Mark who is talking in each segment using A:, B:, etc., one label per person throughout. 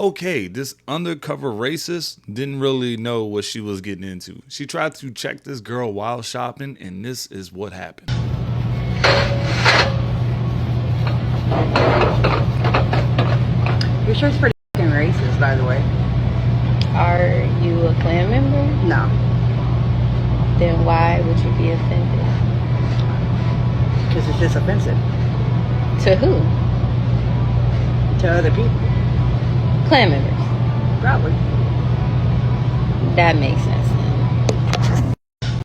A: Okay, this undercover racist didn't really know what she was getting into. She tried to check this girl while shopping, and this is what happened.
B: Your shirt's pretty fucking racist, by the way.
C: Are you a Klan member?
B: No.
C: Then why would you be offended?
B: Because it's just offensive.
C: To who?
B: To other people.
C: Klan members.
B: Probably.
C: That makes sense then.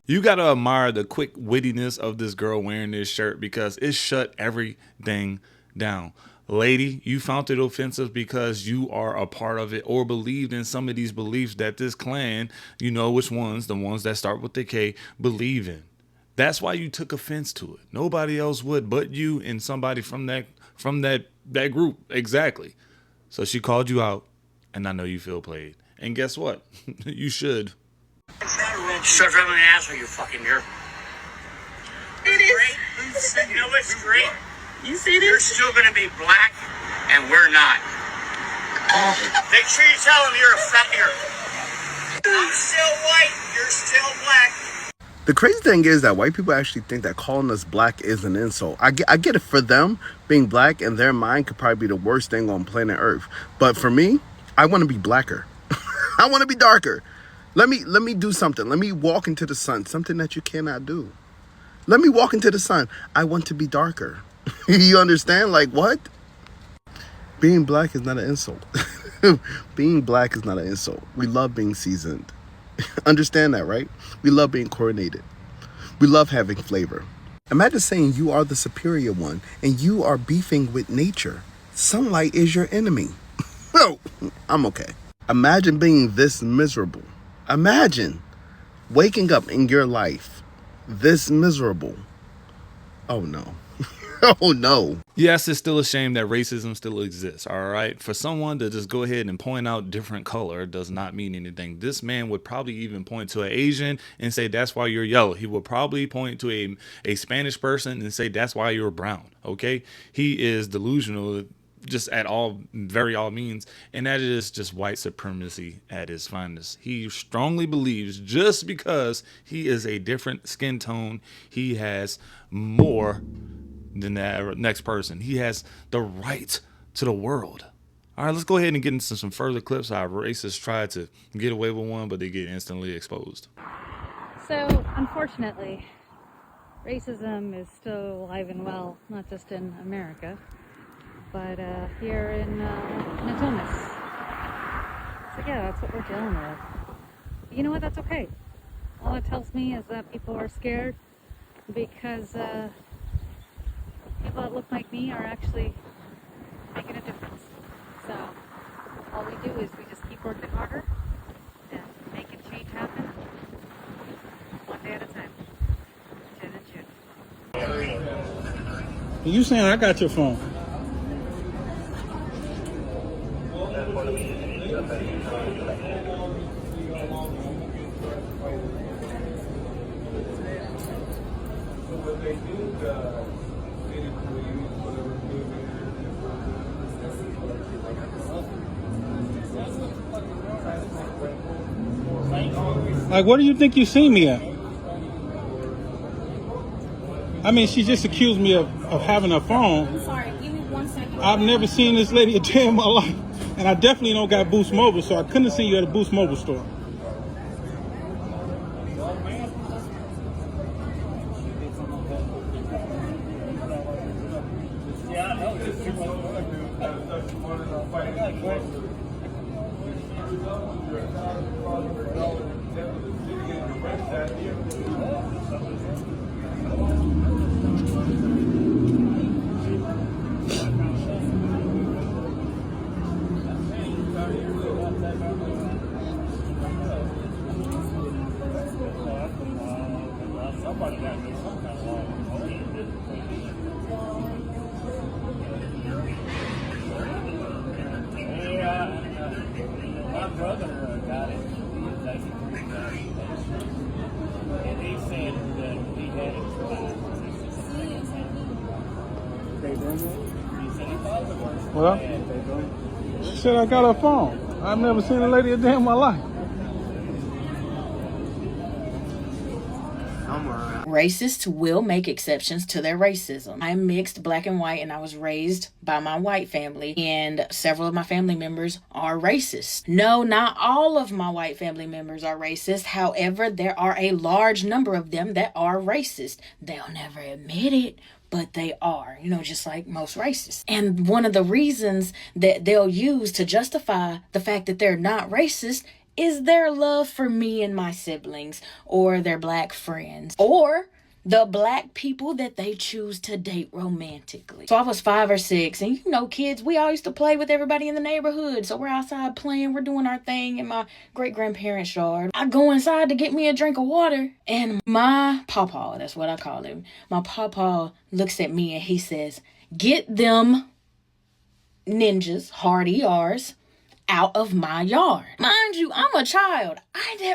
A: You gotta admire the quick wittiness of this girl wearing this shirt because it shut everything down. Lady, you found it offensive because you are a part of it or believed in some of these beliefs that this Klan, you know which ones, the ones that start with the K, believe in. That's why you took offense to it. Nobody else would but you and somebody from that group. Exactly. So she called you out, and I know you feel played. And guess what? You should.
D: Start driving an asshole, you fucking nerd. It is great. You know what's great?
B: You see
D: You're
B: this?
D: still going to be black, and we're not. Make sure you tell them you're a fat nerd. I'm still white. You're still black.
E: The crazy thing is that white people actually think that calling us black is an insult. I get it. For them, being black in their mind could probably be the worst thing on planet Earth. But for me, I want to be blacker. I want to be darker. Let me do something. Let me walk into the sun, something that you cannot do. Let me walk into the sun. I want to be darker. You understand? Like, what? Being black is not an insult. Being black is not an insult. We love being seasoned. Understand that, right? We love being coronated. We love having flavor. Imagine saying you are the superior one and you are beefing with nature. Sunlight is your enemy. Oh, I'm okay. Imagine being this miserable. Imagine waking up in your life this miserable. Oh no. Oh no.
A: Yes, it's still a shame that racism still exists, all right? For someone to just go ahead and point out different color does not mean anything. This man would probably even point to an Asian and say, that's why you're yellow. He would probably point to a Spanish person and say, that's why you're brown, okay? He is delusional just at all means, and that is just white supremacy at its finest. He strongly believes just because he is a different skin tone, he has more than that next person. He has the right to the world. All right, let's go ahead and get into some further clips. How racists try to get away with one, but they get instantly exposed.
F: So, unfortunately, racism is still alive and well, not just in America, but here in Natomas. So yeah, that's what we're dealing with. But you know what? That's okay. All it tells me is that people are scared because people that look like me are actually making a difference. So all we do is we just keep working harder and making change happen one day at a time. Jen and June.
G: You saying I got your phone? Like, what do you think you seen me at? I mean, she just accused me of having a phone.
H: I'm sorry, give me 1 second.
G: I've never seen this lady a day in my life. And I definitely don't got Boost Mobile, so I couldn't have seen you at a Boost Mobile store.
I: My brother got it. And he said that he had it twice. He said he thought it was
G: Well,
I: bad.
G: Said I got her phone. I've never seen a lady a day in my life.
H: Racists will make exceptions to their racism. I'm mixed, black and white, and I was raised by my white family, and several of my family members are racist. No, not all of my white family members are racist. However, there are a large number of them that are racist. They'll never admit it, but they are, just like most racists. And one of the reasons that they'll use to justify the fact that they're not racist is their love for me and my siblings, or their black friends, or the black people that they choose to date romantically. So I was 5 or 6, and kids, we all used to play with everybody in the neighborhood. So we're outside playing, we're doing our thing in my great-grandparents' yard. I go inside to get me a drink of water, and my pawpaw, that's what I call him, my pawpaw looks at me and he says, "Get them ninjas, hard ERs, out of my yard." Mind you, I'm a child.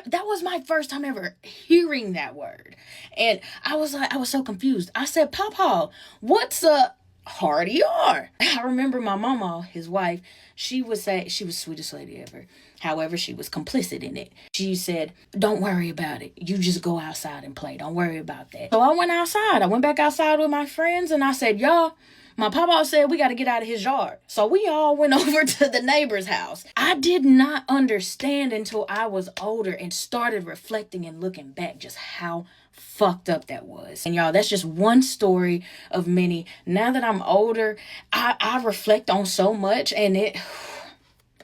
H: That was my first time ever hearing that word. And I was so confused. I said, "Papa, what's a hard ER?" I remember my mama, his wife, she would say, she was the sweetest lady ever. However, she was complicit in it. She said, "Don't worry about it. You just go outside and play. Don't worry about that." So I went outside. I went back outside with my friends and I said, "Y'all, my papa said we got to get out of his yard." So we all went over to the neighbor's house. I did not understand until I was older and started reflecting and looking back just how fucked up that was. And y'all, that's just one story of many. Now that I'm older, I reflect on so much, and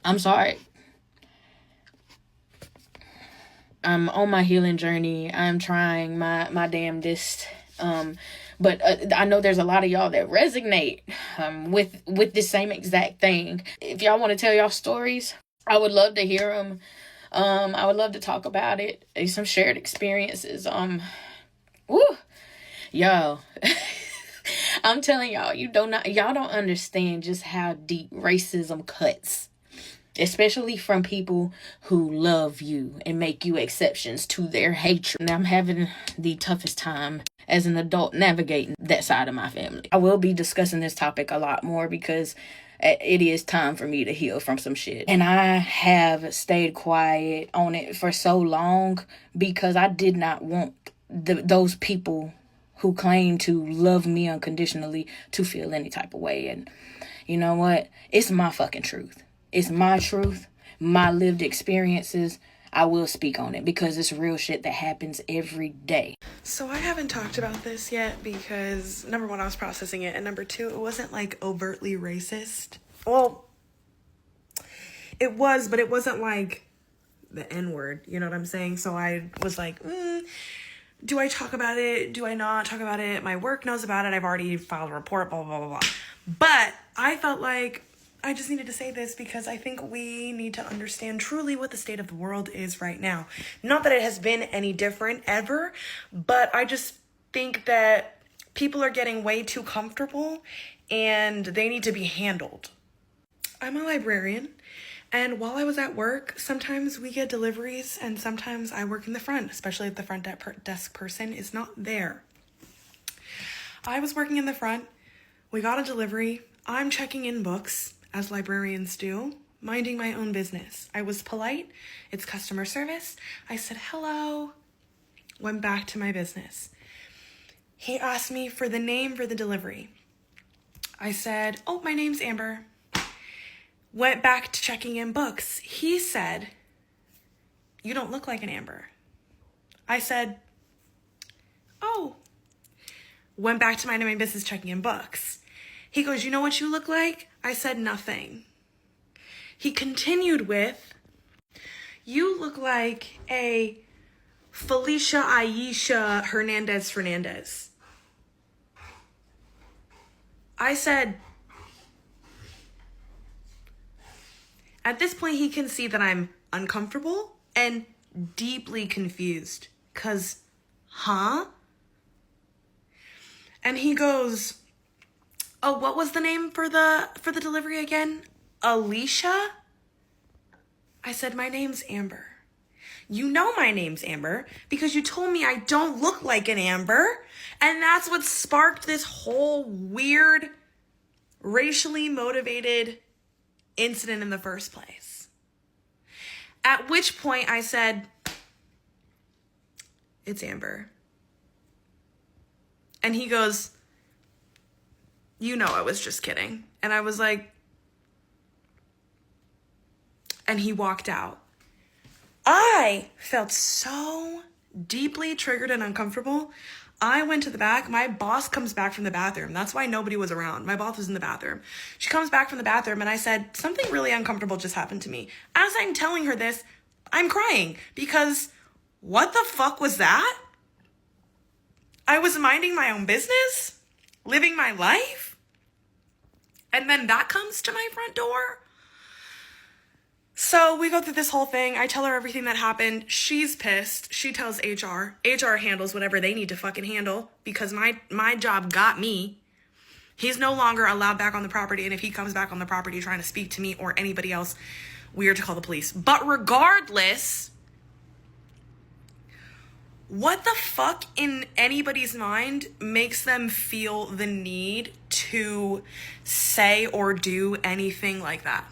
H: I'm sorry. I'm on my healing journey. I'm trying my damnedest. But I know there's a lot of y'all that resonate with this same exact thing. If y'all want to tell y'all stories, I would love to hear them. I would love to talk about it. Some shared experiences. Yo, I'm telling y'all, y'all don't understand just how deep racism cuts. Especially from people who love you and make you exceptions to their hatred. And I'm having the toughest time as an adult navigating that side of my family. I will be discussing this topic a lot more because it is time for me to heal from some shit. And I have stayed quiet on it for so long because I did not want those people who claim to love me unconditionally to feel any type of way. And you know what? It's my fucking truth. It's my truth, my lived experiences. I will speak on it because it's real shit that happens every day.
J: So I haven't talked about this yet because, number one, I was processing it, and number two, it wasn't like overtly racist. Well, it was, but it wasn't like the N-word, you know what I'm saying? So I was like, do I talk about it? Do I not talk about it? My work knows about it. I've already filed a report, blah, blah, blah, blah. But I felt like I just needed to say this because I think we need to understand truly what the state of the world is right now. Not that it has been any different ever, but I just think that people are getting way too comfortable and they need to be handled. I'm a librarian, and while I was at work, sometimes we get deliveries and sometimes I work in the front, especially if the front desk person is not there. I was working in the front. We got a delivery. I'm checking in books, as librarians do, minding my own business. I was polite. It's customer service. I said hello, went back to my business. He asked me for the name for the delivery. I said, "Oh, my name's Amber." Went back to checking in books. He said, "You don't look like an Amber." I said, "Oh." Went back to minding my business, checking in books. He goes, "You know what you look like?" I said, "Nothing." He continued with, "You look like a Felicia Aisha Hernandez. I said, at this point, he can see that I'm uncomfortable and deeply confused. 'Cause, huh? And he goes, "Oh, what was the name for the delivery again? Alicia?" I said, "My name's Amber." "You know my name's Amber because you told me I don't look like an Amber." And that's what sparked this whole weird, racially motivated incident in the first place. At which point I said, it's Amber. And he goes, you know I was just kidding. And I was like, and he walked out. I felt so deeply triggered and uncomfortable. I went to the back. My boss comes back from the bathroom. That's why nobody was around. My boss was in the bathroom. She comes back from the bathroom and I said, something really uncomfortable just happened to me. As I'm telling her this, I'm crying because what the fuck was that? I was minding my own business, living my life, and then that comes to my front door. So we go through this whole thing. I tell her everything that happened. She's pissed. She tells HR. HR handles whatever they need to fucking handle because my job got me. He's no longer allowed back on the property, and if he comes back on the property trying to speak to me or anybody else, we are to call the police. But regardless, what the fuck in anybody's mind makes them feel the need to say or do anything like that?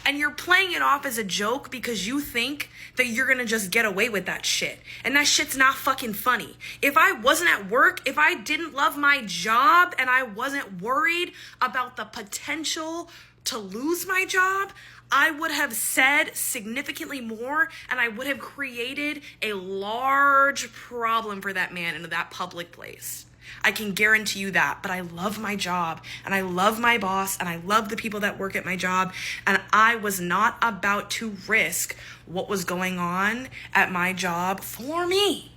J: And you're playing it off as a joke because you think that you're gonna just get away with that shit. And that shit's not fucking funny. If I wasn't at work, if I didn't love my job and I wasn't worried about the potential to lose my job, I would have said significantly more and I would have created a large problem for that man in that public place. I can guarantee you that, but I love my job and I love my boss and I love the people that work at my job, and I was not about to risk what was going on at my job for me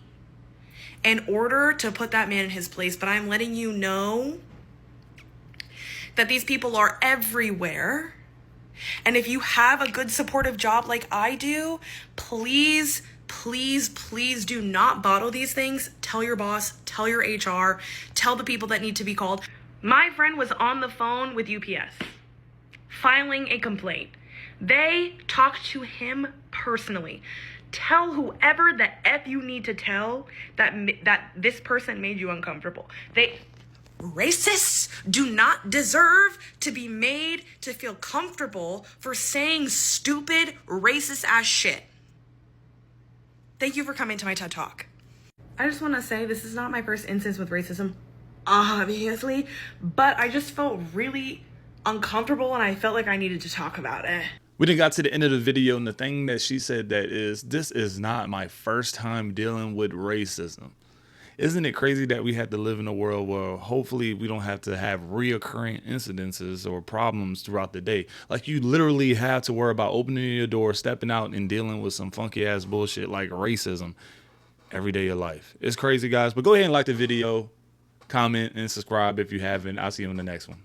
J: in order to put that man in his place. But I'm letting you know that these people are everywhere. And if you have a good supportive job like I do, please do not bottle these things. Tell your boss, tell your HR, tell the people that need to be called. My friend was on the phone with UPS filing a complaint. They talked to him personally. Tell whoever the F you need to tell that this person made you uncomfortable. Racists do not deserve to be made to feel comfortable for saying stupid, racist ass shit. Thank you for coming to my TED Talk. I just want to say this is not my first instance with racism, obviously, but I just felt really uncomfortable and I felt like I needed to talk about it.
A: We then got to the end of the video, and the thing that she said that is, this is not my first time dealing with racism. Isn't it crazy that we have to live in a world where hopefully we don't have to have reoccurring incidences or problems throughout the day? Like, you literally have to worry about opening your door, stepping out, and dealing with some funky ass bullshit like racism every day of your life. It's crazy, guys. But go ahead and like the video, comment, and subscribe if you haven't. I'll see you in the next one.